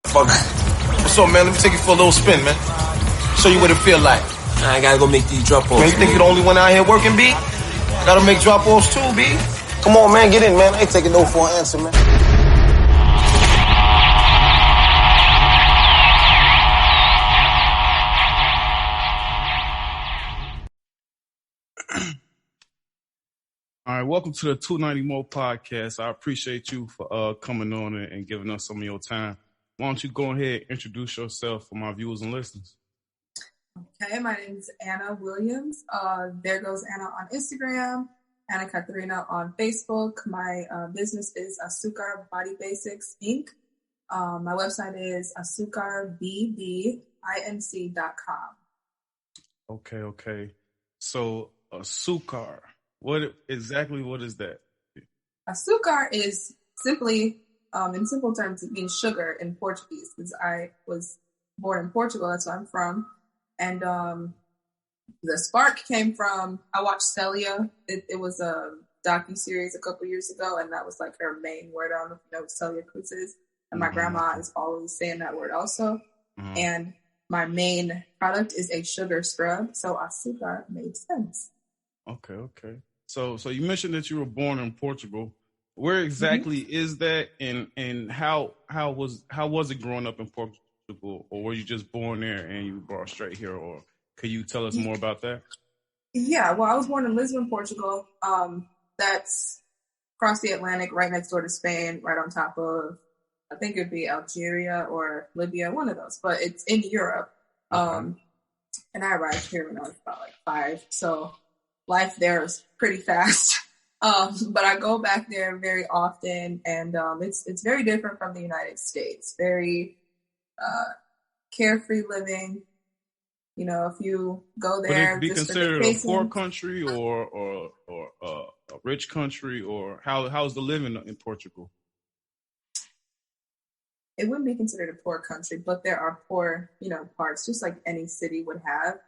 Fuck. What's up, man? Let me take you for a little spin, man. Show you what it feel like. I gotta go make these drop-offs. Man, you think you're the only one out here working, B? Gotta make drop-offs too, B. Come on, man, get in, man. I ain't taking no for an answer, man. All right, welcome to the 290 More podcast. I appreciate you for coming on and giving us some of your time. Why don't you go ahead and introduce yourself for my viewers and listeners? Okay, my name is Anna Williams. There goes Anna on Instagram, Anna Katerina on Facebook. My business is Acucar Body Basics, Inc. My website is acucarbdinc.com. Okay. So, Acucar. What is that? Acucar is simply, in simple terms, it means sugar in Portuguese, because I was born in Portugal, that's where I'm from. And the spark came from, I watched Celia. It was a docu-series a couple years ago, and that was like her main word. I don't know if you know what Celia Cruz is. And my grandma is always saying that word also. Mm-hmm. And my main product is a sugar scrub, so Acucar made sense. Okay. So you mentioned that you were born in Portugal. Where exactly is that, and how was it growing up in Portugal, or were you just born there and you brought straight here, or could you tell us more about that? Yeah, well, I was born in Lisbon, Portugal. That's across the Atlantic, right next door to Spain, right on top of, I think it'd be Algeria or Libya, one of those, but it's in Europe. Okay. And I arrived here when I was about like 5, so life there is pretty fast. But I go back there very often, and it's very different from the United States. Very carefree living. You know, if you go there, would it be considered a poor country or a rich country, or how's the living in Portugal? It wouldn't be considered a poor country, but there are poor, parts, just like any city would have.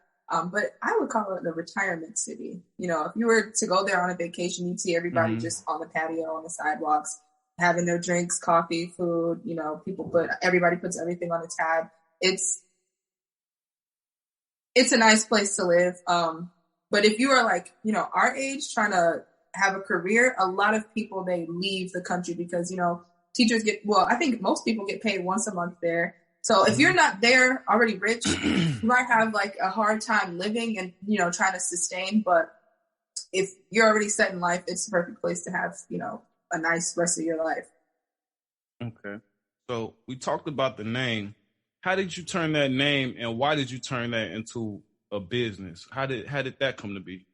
But I would call it a retirement city. You know, if you were to go there on a vacation, you'd see everybody just on the patio, on the sidewalks, having their drinks, coffee, food. You know, everybody puts everything on a tab. It's a nice place to live. But if you are like, our age, trying to have a career, a lot of people, they leave the country because, teachers I think most people get paid once a month there. So if you're not there already rich, you might have like a hard time living and, trying to sustain. But if you're already set in life, it's the perfect place to have, a nice rest of your life. Okay. So we talked about the name. How did you turn that name, and why did you turn that into a business? How did that come to be?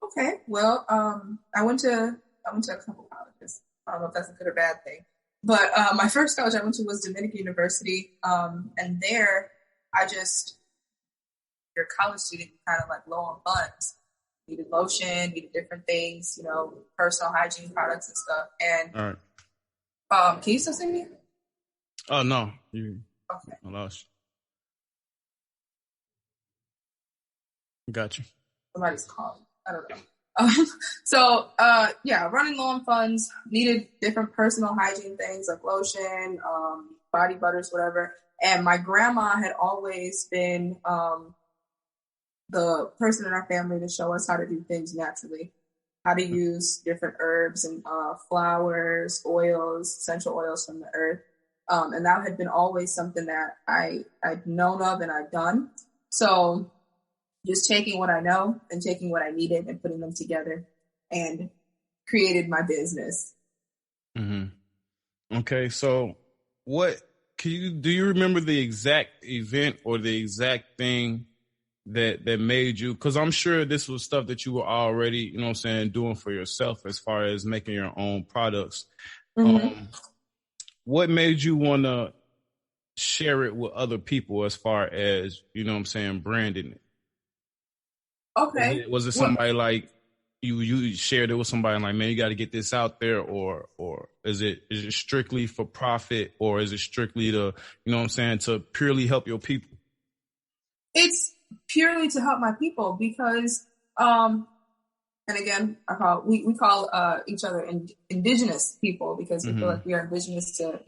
Okay. Well, I went to a couple colleges. I don't know if that's a good or bad thing. But my first college I went to was Dominican University, and there you're a college student, kind of like low on funds, needed lotion, needed different things, personal hygiene products and stuff. And all right. Can you still see me? Oh no, okay. I lost you. Got you. Somebody's calling. I don't know. So running low on funds, needed different personal hygiene things like lotion, body butters, whatever. And my grandma had always been the person in our family to show us how to do things naturally, how to use different herbs and flowers, oils, essential oils from the earth. And that had been always something that I'd known of and I'd done. So just taking what I know and taking what I needed and putting them together and created my business. Mm-hmm. Okay. So do you remember the exact event or the exact thing that made you, because I'm sure this was stuff that you were already, doing for yourself as far as making your own products. Mm-hmm. What made you want to share it with other people as far as, branding it? Okay. Was it somebody like you shared it with somebody like, man, you got to get this out there, or is it strictly for profit, or is it strictly to, to purely help your people? It's purely to help my people because, and again, we call each other indigenous people because we feel like we are indigenous to,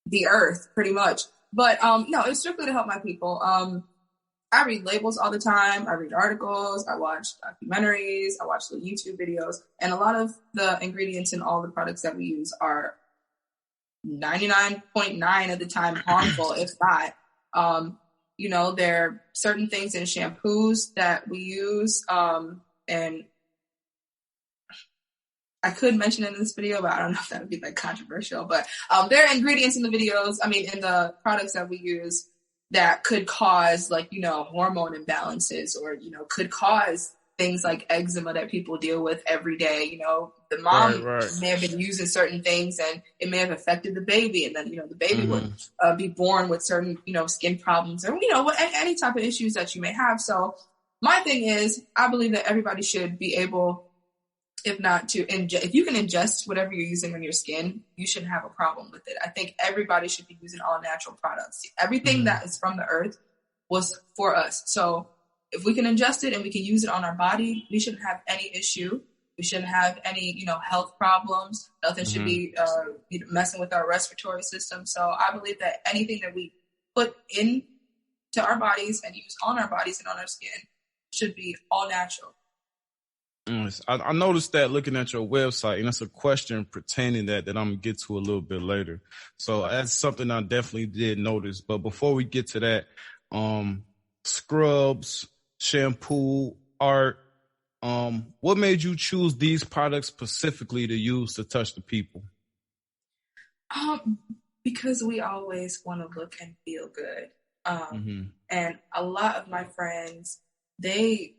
the earth pretty much. But no, it's strictly to help my people. I read labels all the time. I read articles. I watch documentaries. I watch the YouTube videos. And a lot of the ingredients in all the products that we use are 99.9 of the time harmful, if not. You know, there are certain things in shampoos that we use. And I could mention it in this video, but I don't know if that would be like controversial. But there are ingredients in the videos, in the products that we use that could cause like, you know, hormone imbalances or, you know, could cause things like eczema that people deal with every day. You know, the mom may have been using certain things and it may have affected the baby. And then, you know, the baby would be born with certain, you know, skin problems or, you know, any type of issues that you may have. So my thing is, I believe that everybody should be able, if not to if you can ingest whatever you're using on your skin, you shouldn't have a problem with it. I think everybody should be using all natural products. Everything that is from the earth was for us. So if we can ingest it and we can use it on our body, we shouldn't have any issue. We shouldn't have any, you know, health problems. Nothing should be messing with our respiratory system. So I believe that anything that we put into our bodies and use on our bodies and on our skin should be all natural. I noticed that looking at your website, and that's a question pertaining that I'm going to get to a little bit later. So that's something I definitely did notice. But before we get to that, scrubs, shampoo, art, what made you choose these products specifically to use to touch the people? Because we always want to look and feel good. And a lot of my friends, they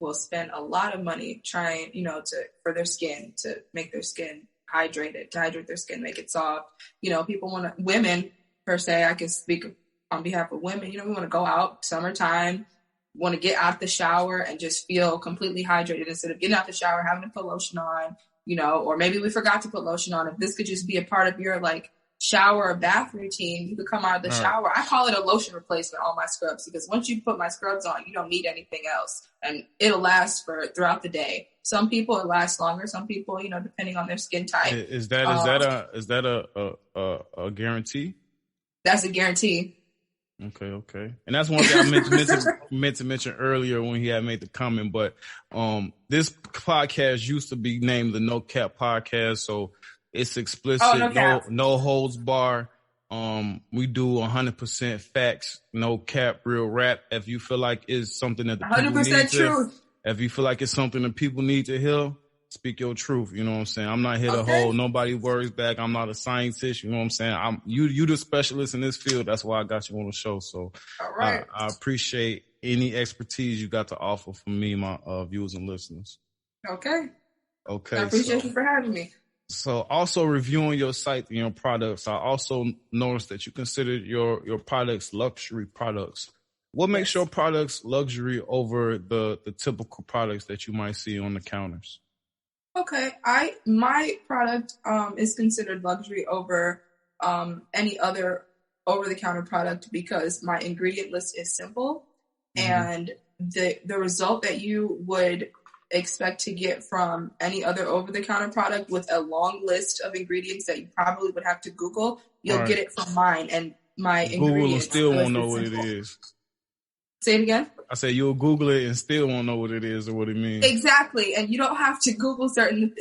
will spend a lot of money trying, you know, for their skin, to make their skin hydrated, to hydrate their skin, make it soft. You know, women per se, I can speak on behalf of women, you know, we want to go out summertime, want to get out the shower and just feel completely hydrated instead of getting out the shower, having to put lotion on, you know, or maybe we forgot to put lotion on. If this could just be a part of your like shower or bath routine, you could come out of the shower. I call it a lotion replacement on my scrubs, because once you put my scrubs on, you don't need anything else, and it'll last throughout the day. Some people it lasts longer. Some people, you know, depending on their skin type. Is that a guarantee? That's a guarantee. Okay. And that's one thing I meant to mention earlier when he had made the comment. But this podcast used to be named the No Cap Podcast, so it's explicit, no holds bar. We do 100% facts, no cap, real rap. If you feel like it's something that the people 100% truth. If you feel like it's something that people need to hear, speak your truth. You know what I'm saying? I'm not here to hold nobody words back. I'm not a scientist. You know what I'm saying? You the specialist in this field. That's why I got you on the show. So I appreciate any expertise you got to offer for me, my viewers and listeners. Okay. I appreciate you for having me. So also reviewing your site and your products, I also noticed that you consider your products luxury products. What makes your products luxury over the typical products that you might see on the counters? Okay, my product is considered luxury over any other over-the-counter product because my ingredient list is simple, and the result that you would expect to get from any other over-the-counter product with a long list of ingredients that you probably would have to Google, you'll get it from mine, and my ingredients. Google still won't know what it is. Say it again? I say you'll Google it and still won't know what it is or what it means. Exactly, and you don't have to Google certain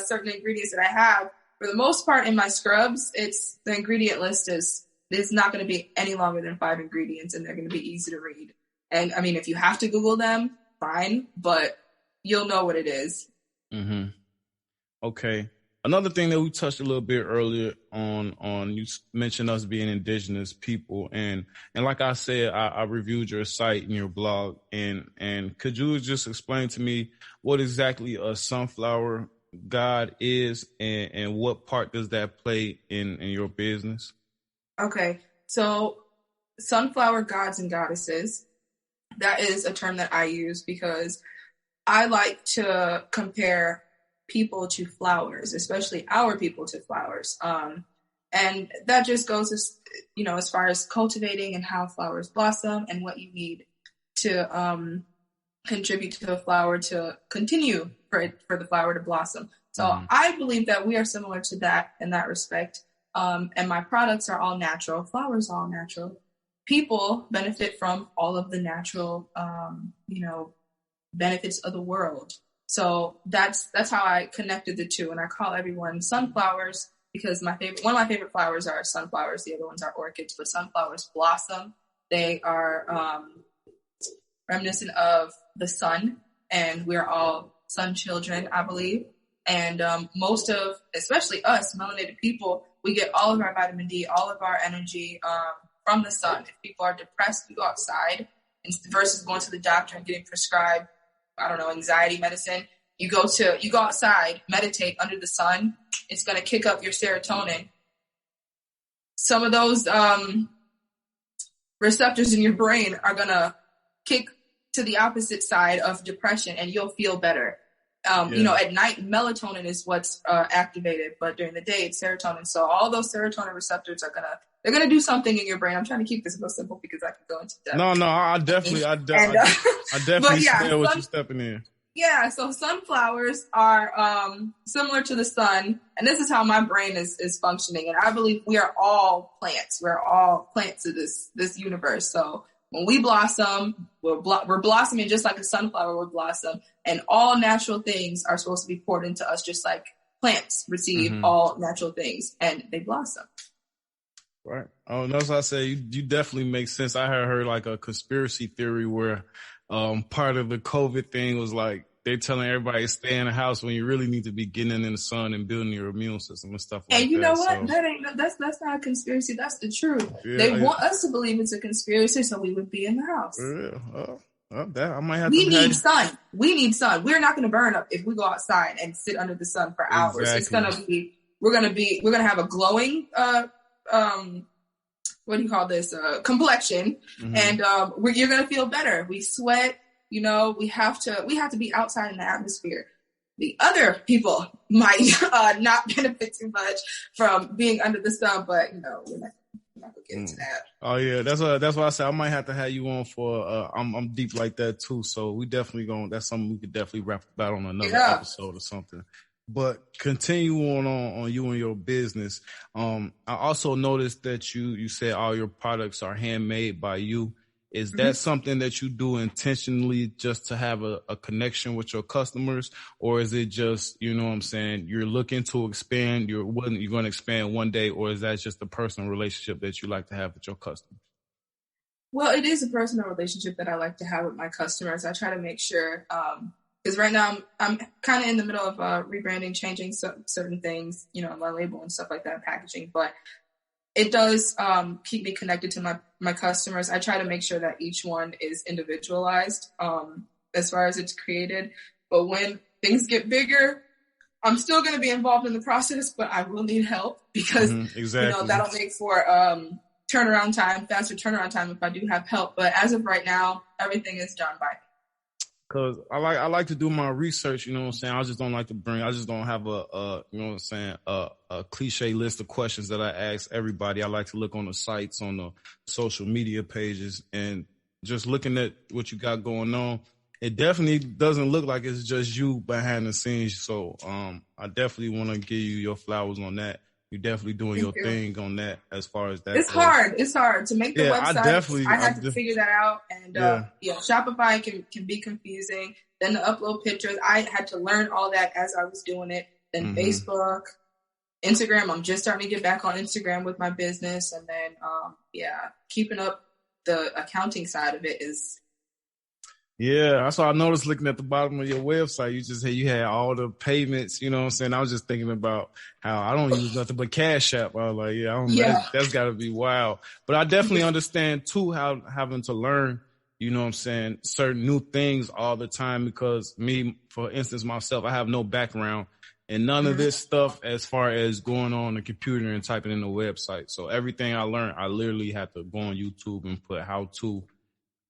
ingredients that I have. For the most part, in my scrubs, the ingredient list is not going to be any longer than 5 ingredients, and they're going to be easy to read. And I mean, if you have to Google them, fine, but you'll know what it is. Okay. Another thing that we touched a little bit earlier on you mentioned us being indigenous people, and like I said, I reviewed your site and your blog, and could you just explain to me what exactly a sunflower god is, and what part does that play in your business? Okay, so sunflower gods and goddesses, that is a term that I use because I like to compare people to flowers, especially our people to flowers. And that just goes as far as cultivating and how flowers blossom and what you need to contribute to a flower to continue for the flower to blossom. So I believe that we are similar to that in that respect. And my products are all natural. Flowers are all natural. People benefit from all of the natural, benefits of the world. So that's how I connected the two. And I call everyone sunflowers because one of my favorite flowers are sunflowers. The other ones are orchids, but sunflowers blossom. They are reminiscent of the sun, and we're all sun children, I believe. And most of, especially us, melanated people, we get all of our vitamin D, all of our energy from the sun. If people are depressed, we go outside versus going to the doctor and getting prescribed, anxiety medicine. You go outside, meditate under the sun. It's going to kick up your serotonin. Some of those receptors in your brain are going to kick to the opposite side of depression, and you'll feel better. At night, melatonin is what's activated, but during the day, it's serotonin. So all those serotonin receptors they're gonna do something in your brain. I'm trying to keep this real simple because I could go into depth. No, I definitely smell what you're stepping in. Yeah, so sunflowers are similar to the sun, and this is how my brain is functioning. And I believe we are all plants. We're all plants of this universe. So when we blossom, we're blossoming just like a sunflower would blossom, and all natural things are supposed to be poured into us, just like plants receive all natural things, and they blossom. Right. Oh, that's what I say. You definitely make sense. I heard like a conspiracy theory where part of the COVID thing was like they're telling everybody to stay in the house when you really need to be getting in the sun and building your immune system and stuff like that. And you know what? So, that's not a conspiracy. That's the truth. Yeah, they want us to believe it's a conspiracy so we would be in the house. Yeah. I might have We need sun. We need sun. We're not going to burn up if we go outside and sit under the sun for hours. Exactly. It's going to be, we're going to have a glowing, what do you call this? Complexion. And, you're going to feel better. We sweat, we have to be outside in the atmosphere. The other people might, not benefit too much from being under the sun, but we're not gonna get into that. Oh yeah. That's why I said I might have to have you on for, I'm deep like that too. So we definitely that's something we could definitely wrap about on another episode or something. But continue on you and your business. I also noticed that you said all your products are handmade by you. Is that something that you do intentionally just to have a connection with your customers? Or is it just, you're looking to expand, you're going to expand one day, or is that just a personal relationship that you like to have with your customers? Well, it is a personal relationship that I like to have with my customers. I try to make sure, because right now I'm kind of in the middle of rebranding, changing certain things, my label and stuff like that, packaging. But it does keep me connected to my customers. I try to make sure that each one is individualized as far as it's created. But when things get bigger, I'm still going to be involved in the process, but I will need help because that'll make for faster turnaround time if I do have help. But as of right now, everything is done by me. Cause I like to do my research, I just don't like to I just don't have a cliche list of questions that I ask everybody. I like to look on the sites, on the social media pages, and just looking at what you got going on. It definitely doesn't look like it's just you behind the scenes. So, I definitely want to give you your flowers on that. You're definitely doing your thing on that as far as that. It's hard. It's hard to make the website. I had to figure that out. And Shopify can be confusing. Then to upload pictures, I had to learn all that as I was doing it. Then Facebook, Instagram. I'm just starting to get back on Instagram with my business. And then, keeping up the accounting side of it is. Yeah, that's what I noticed looking at the bottom of your website. You just said you had all the payments, I was just thinking about how I don't use nothing but Cash App. I was like, that's got to be wild. But I definitely understand, too, how having to learn, certain new things all the time because me, for instance, myself, I have no background in none of this stuff as far as going on the computer and typing in the website. So everything I learned, I literally had to go on YouTube and put how to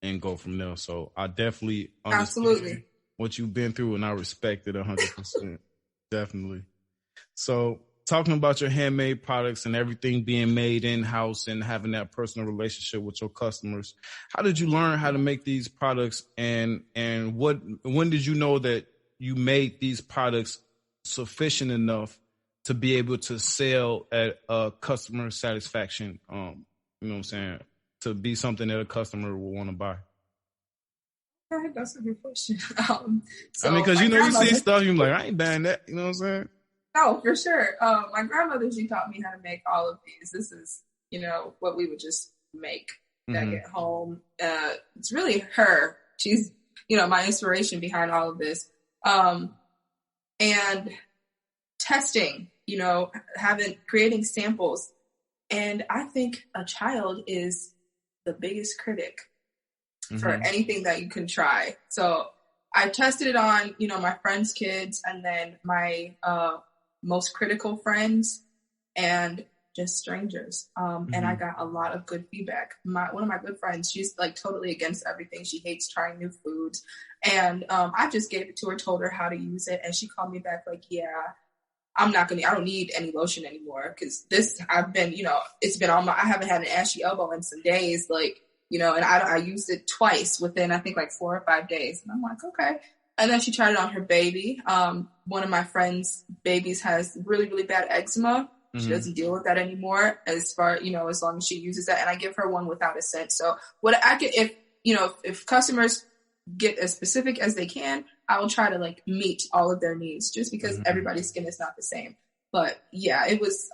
and go from there. So I definitely understand what you've been through, and I respect it 100%. Definitely. So talking about your handmade products and everything being made in-house and having that personal relationship with your customers, how did you learn how to make these products, and when did you know that you made these products sufficient enough to be able to sell at customer satisfaction? You know what I'm saying? To be something that a customer will want to buy. That's a good question. Because you see stuff, you're like, I ain't buying that. You know what I'm saying? No, for sure. My grandmother, she taught me how to make all of these. This is, what we would just make back at home. It's really her. She's, my inspiration behind all of this. And testing, creating samples. And I think a child is the biggest critic for anything that you can try. So I tested it on, my friends' kids and then my most critical friends and just strangers. And I got a lot of good feedback. One of my good friends, she's like totally against everything. She hates trying new foods. And I just gave it to her, told her how to use it. And she called me back like, yeah, I don't need any lotion anymore. Cause I've been, it's been I haven't had an ashy elbow in some days. Like, and I used it twice within, I think like 4 or 5 days. And I'm like, okay. And then she tried it on her baby. One of my friend's babies has really, really bad eczema. She doesn't deal with that anymore as long as she uses that. And I give her one without a scent. So what I could, if customers get as specific as they can, I will try to like meet all of their needs just because everybody's skin is not the same. But yeah, it was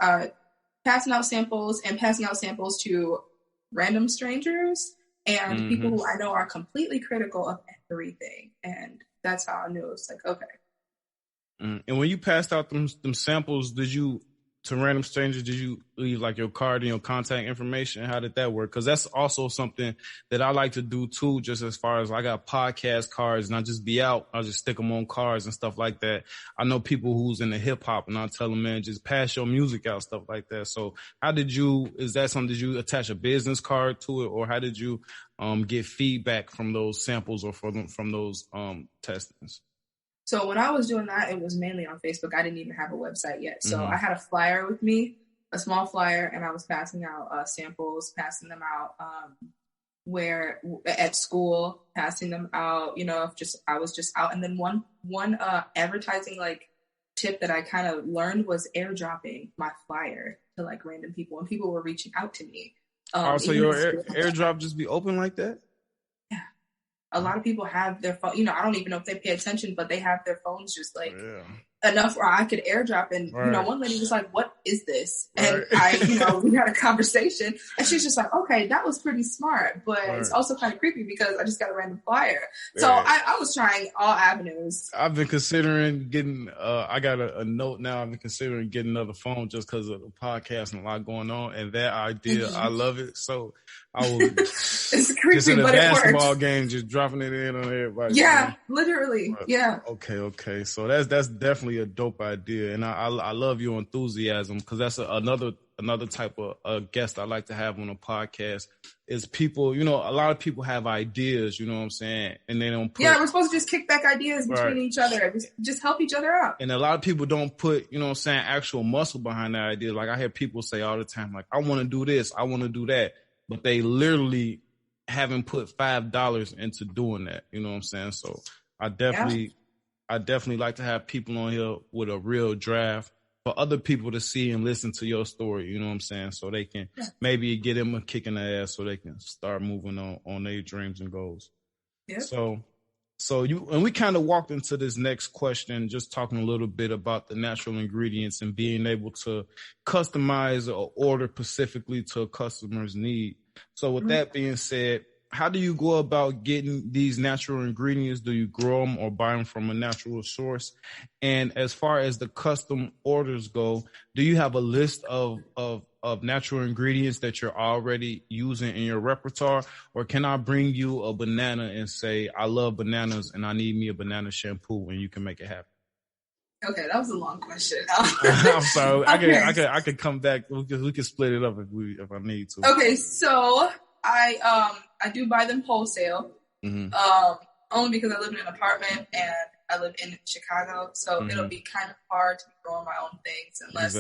passing out samples to random strangers and people who I know are completely critical of everything. And that's how I knew it was like, okay. And when you passed out them samples, to random strangers, did you leave like your card and your contact information? How did that work? Because that's also something that I like to do too, just as far as I got podcast cards and I just be out, I'll just stick them on cards and stuff like that. I know people who's in the hip hop and I'll tell them, man, just pass your music out, stuff like that. So is that something, did you attach a business card to it, or how did you get feedback from those samples or from those testings? So when I was doing that, it was mainly on Facebook. I didn't even have a website yet. So I had a flyer with me, a small flyer, and I was passing out samples, passing them out where at school, passing them out, I was just out. And then one advertising like tip that I kind of learned was airdropping my flyer to like random people, and people were reaching out to me. So your airdrop just be open like that? A lot of people have their phone, I don't even know if they pay attention, but they have their phones just like enough where I could airdrop. And, one lady was like, what is this? And we had a conversation and she's just like, okay, that was pretty smart, but it's also kind of creepy because I just got a random flyer. So I was trying all avenues. I've been considering getting, I got a note now. I've been considering getting another phone just because of the podcast and a lot going on. And that idea, I love it. So I will it's creepy, just in a but basketball game, just dropping it in on everybody. Yeah, literally. Yeah. Okay. So that's definitely a dope idea, and I love your enthusiasm because that's another type of guest I like to have on a podcast. Is people, a lot of people have ideas, you know what I'm saying, and they don't put. Yeah, we're supposed to just kick back ideas between each other, just help each other out. And a lot of people don't put, actual muscle behind that idea. Like I hear people say all the time, like I want to do this, I want to do that. But they literally haven't put $5 into doing that. You know what I'm saying? So I definitely like to have people on here with a real draft for other people to see and listen to your story. You know what I'm saying? So they can maybe get them a kick in the ass so they can start moving on their dreams and goals. Yeah. So we kind of walked into this next question, just talking a little bit about the natural ingredients and being able to customize or order specifically to a customer's need. So with that being said, how do you go about getting these natural ingredients? Do you grow them or buy them from a natural source? And as far as the custom orders go, do you have a list of natural ingredients that you're already using in your repertoire? Or can I bring you a banana and say, I love bananas and I need me a banana shampoo, and you can make it happen? Okay, that was a long question. I'm sorry. I could come back. We can split it up if I need to. Okay, so I do buy them wholesale. Only because I live in an apartment and I live in Chicago, so it'll be kind of hard to be growing my own things unless.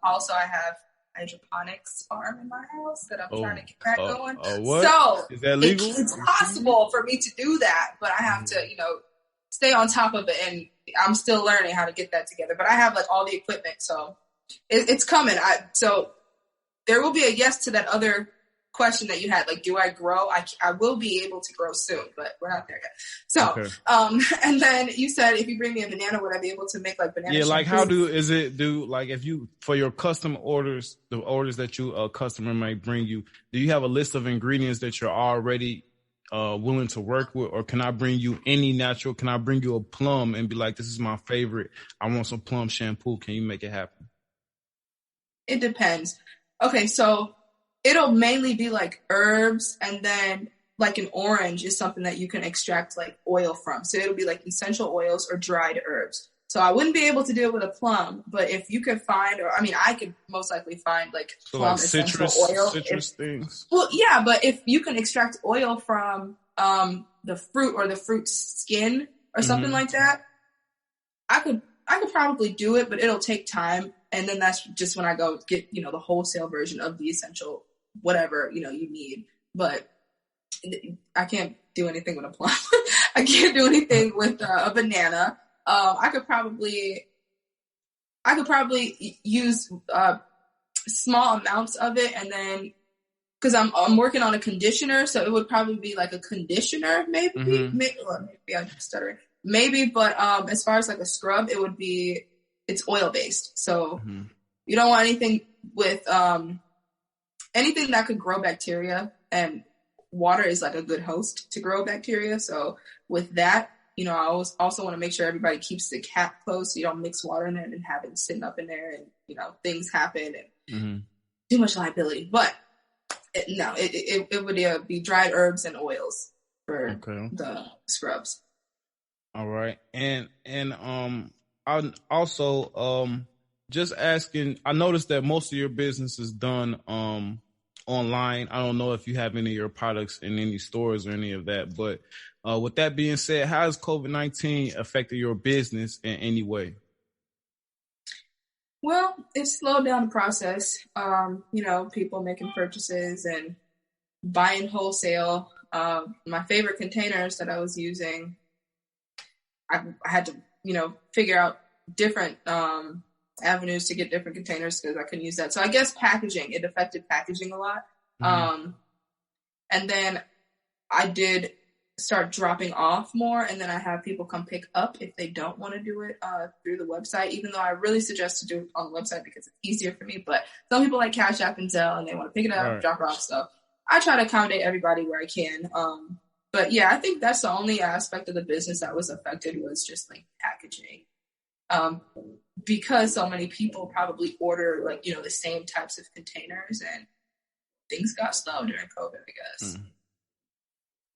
Also, I have a hydroponics farm in my house that I'm trying to get back going. What? So is that legal? It's possible for me to do that, but I have to, stay on top of it, and I'm still learning how to get that together. But I have like all the equipment, so it's coming. So there will be a yes to that other question that you had. Like, do I grow? I will be able to grow soon, but we're not there yet. So, okay. And then you said if you bring me a banana, would I be able to make like banana? Yeah, like how like if you, for your custom orders, the orders that a customer might bring you, do you have a list of ingredients that you're already willing to work with, or can I bring you any natural? Can I bring you a plum and be like, this is my favorite, I want some plum shampoo, can you make it happen? It depends. Okay, so it'll mainly be like herbs, and then like an orange is something that you can extract like oil from. So it'll be like essential oils or dried herbs. So I wouldn't be able to do it with a plum, but if you could find, or I mean, I could most likely find like plum like essential oil. Citrus things. Well, yeah, but if you can extract oil from the fruit or the fruit skin or something like that, I could probably do it, but it'll take time. And then that's just when I go get, the wholesale version of the essential whatever, you need. But I can't do anything with a plum. I can't do anything with a banana. I could probably use small amounts of it, and then because I'm working on a conditioner, so it would probably be like a conditioner, maybe. Maybe I'm stuttering. Maybe, but as far as like a scrub, it's oil based. So you don't want anything with anything that could grow bacteria, and water is like a good host to grow bacteria. So with that, I always also want to make sure everybody keeps the cap closed so you don't mix water in it and have it sitting up in there and, things happen and too much liability. But it would be dried herbs and oils for the scrubs. All right. And I'm also just asking, I noticed that most of your business is done online. I don't know if you have any of your products in any stores or any of that, but with that being said, how has COVID-19 affected your business in any way? Well, it slowed down the process. People making purchases and buying wholesale. My favorite containers that I was using, I had to, figure out different avenues to get different containers because I couldn't use that. So I guess it affected packaging a lot. And then I did start dropping off more, and then I have people come pick up if they don't want to do it through the website, even though I really suggest to do it on the website because it's easier for me. But some people like Cash App and Zelle, and they want to pick it up, drop it off. So I try to accommodate everybody where I can. But yeah, I think that's the only aspect of the business that was affected was just like packaging. Because so many people probably order like, the same types of containers, and things got slow during COVID, I guess.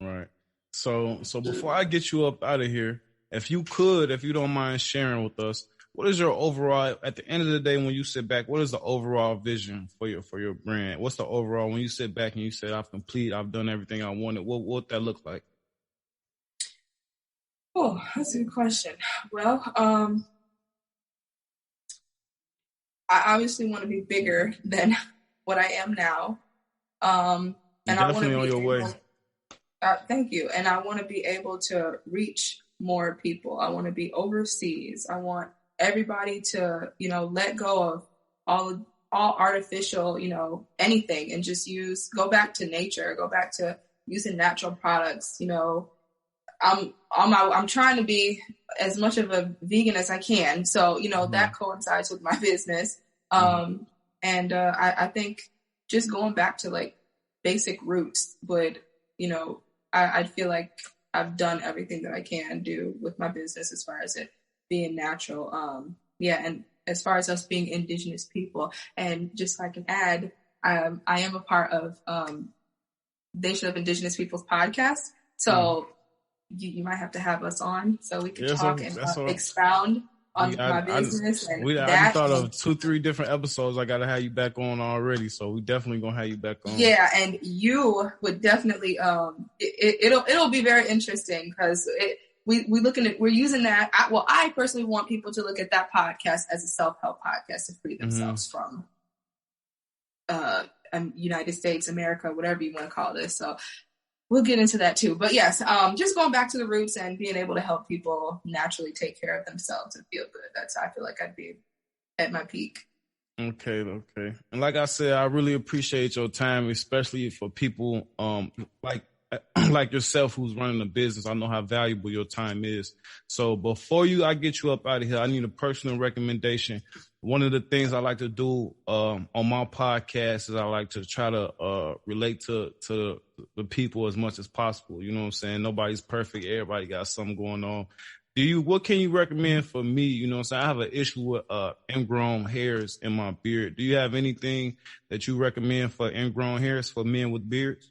Right. So before I get you up out of here, if you don't mind sharing with us, what is your overall, at the end of the day, when you sit back, what is the overall vision for your brand? What's the overall, when you sit back and you say, I've done everything I wanted, what would that look like? Oh, that's a good question. Well, I obviously want to be bigger than what I am now. And I want to be on your way. Thank you. And I want to be able to reach more people. I want to be overseas. I want everybody to, let go of all artificial, anything, and just go back to nature, go back to using natural products. I'm trying to be as much of a vegan as I can. So, that coincides with my business. And I think just going back to like basic roots would, I feel like I've done everything that I can do with my business as far as it being natural. And as far as us being indigenous people, and just so I can add, I am a part of Nation of Indigenous Peoples podcast. So you might have to have us on so we can talk and expound on my business. I thought of 2-3 different episodes. I got to have you back on already. So we definitely going to have you back on. Yeah. And you would definitely, it'll be very interesting because we're using that. I personally want people to look at that podcast as a self-help podcast to free themselves from, United States, America, whatever you want to call this. So we'll get into that too. But yes, just going back to the roots and being able to help people naturally take care of themselves and feel good. I feel like I'd be at my peak. Okay. And like I said, I really appreciate your time, especially for people like like yourself who's running a business. I know how valuable your time is. So before I get you up out of here, I need a personal recommendation. One of the things I like to do on my podcast is I like to try to relate to the people as much as possible. You know what I'm saying? Nobody's perfect. Everybody got something going on. What can you recommend for me? You know what I'm saying? I have an issue with ingrown hairs in my beard. Do you have anything that you recommend for ingrown hairs for men with beards?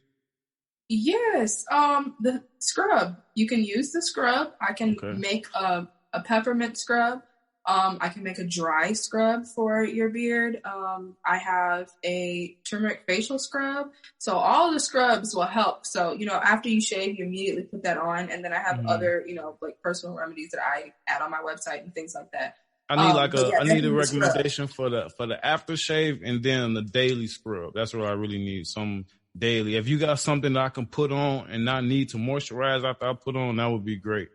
Yes. The scrub. You can use the scrub. I can make a peppermint scrub. I can make a dry scrub for your beard. I have a turmeric facial scrub. So all the scrubs will help. So, after you shave, you immediately put that on. And then I have other, like personal remedies that I add on my website and things like that. I need a recommendation for the aftershave and then the daily scrub. That's what I really need. Some daily. If you got something that I can put on and not need to moisturize after I put on, that would be great.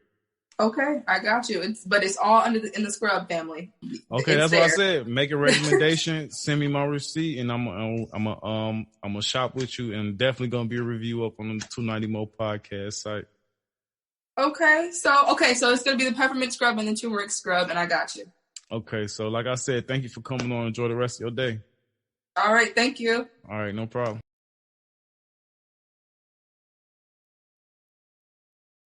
Okay, I got you. It's all in the scrub family. Okay, that's what I said. Make a recommendation, send me my receipt, and I'm a shop with you, and definitely gonna be a review up on the 290 Mo podcast site. Okay, so it's gonna be the peppermint scrub and the turmeric scrub, and I got you. Okay, so like I said, thank you for coming on. Enjoy the rest of your day. All right, thank you. All right, no problem.